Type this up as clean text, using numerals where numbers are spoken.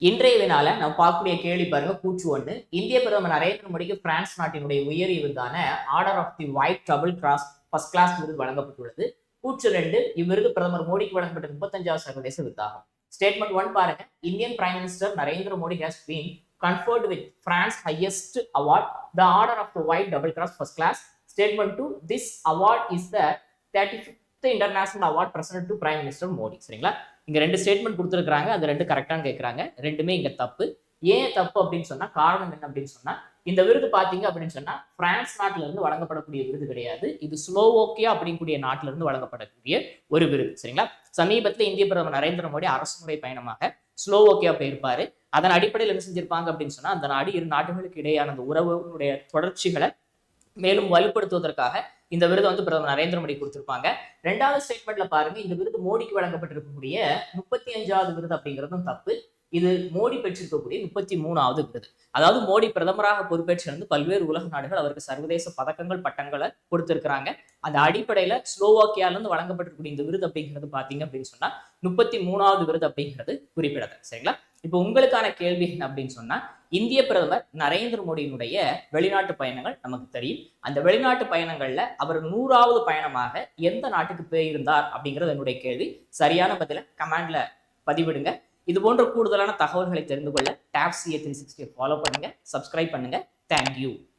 இன்றைய வினால நம்ம பார்க்கக்கூடிய கேள்வி பாருங்க கூற்று ஒன்று. இந்திய பிரதமர் நரேந்திர மோடிக்கு பிரான்ஸ் நாட்டினுடைய உயரிய விருதான Order of the White Double Cross First Class விருது வழங்கப்பட்டுள்ளது. கூற்று 2, இவ்விருது பிரதமர் மோடிக்கு வழங்கப்பட்ட 35வது சர்வதேச விருதாகும். ஸ்டேட்மெண்ட் 1 பாருங்க. Indian prime minister Narendra Modi has been conferred with France highest award, the Order of the White Double Cross First Class. Statement 2, this award is the 35th international award presented to Prime Minister Modi. சரிங்களா? இங்க ரெண்டு statement கொடுத்துருக்காங்க, அது ரெண்டு கரெக்டானு கேட்கறாங்க. ரெண்டுமே இங்க தப்பு. ஏன் தப்பு அப்படின்னு சொன்னா காரணம் என்ன அப்படின்னு சொன்னா, இந்த விருது பாத்தீங்க அப்படின்னு சொன்னா பிரான்ஸ் நாட்டில இருந்து வழங்கப்படக்கூடிய விருது கிடையாது. இது ஸ்லோவோக்கியா அப்படிங்கக்கூடிய நாட்டில இருந்து வழங்கப்படக்கூடிய ஒரு விருது. சரிங்களா? சமீபத்தில் இந்திய பிரதமர் நரேந்திர மோடி அரசுமுறை பயணமாக ஸ்லோவோக்கியா போயிருப்பாரு. அதன் அடிப்படையில் என்ன செஞ்சிருப்பாங்க அப்படின்னு சொன்னா, அந்த நாடு இரு நாடுகளுக்கு இடையான அந்த உறவுடைய தொடர்ச்சிகளை மேலும் வலுப்படுத்துவதற்காக இந்த விருது பிரதமர் நரேந்திர மோடி கொடுத்திருப்பாங்க. ரெண்டாவது ஸ்டேட்மெண்ட்ல பாருங்க, இந்த விருது மோடிக்கு வழங்கப்பட்டிருக்கக்கூடிய 35வது விருது அப்படிங்கிறதும் தப்பு. இது மோடி பெற்றிருக்கக்கூடிய 33வது விருது. அதாவது மோடி பிரதமராக பொறுப்பேற்றிருந்து பல்வேறு உலக நாடுகள் அவருக்கு சர்வதேச பதக்கங்கள் பட்டங்களை கொடுத்திருக்கிறாங்க. அந்த அடிப்படையில ஸ்லோவாக்கியால இருந்து வழங்கப்பட்டிருக்கக்கூடிய இந்த விருது அப்படிங்கிறது பாத்தீங்க அப்படின்னு சொன்னா 33வது விருது அப்படிங்கிறது குறிப்பிடத்தக்கது. சரிங்களா? இப்போ உங்களுக்கான கேள்வி என்ன அப்படின்னு சொன்னா, இந்திய பிரதமர் நரேந்திர மோடியினுடைய வெளிநாட்டு பயணங்கள் நமக்கு தெரியும். அந்த வெளிநாட்டு பயணங்கள்ல அவர் 100வது பயணமாக எந்த நாட்டுக்கு போயிருந்தார் அப்படிங்கிறது என்னுடைய கேள்வி. சரியான பதில கமெண்ட்ல பதிவிடுங்க. இது போன்ற கூடுதலான தகவல்களை தெரிந்து கொள்ள டாப்சிஏ 360 ஃபாலோ பண்ணுங்க, சப்ஸ்கிரைப் பண்ணுங்க. தேங்க்யூ.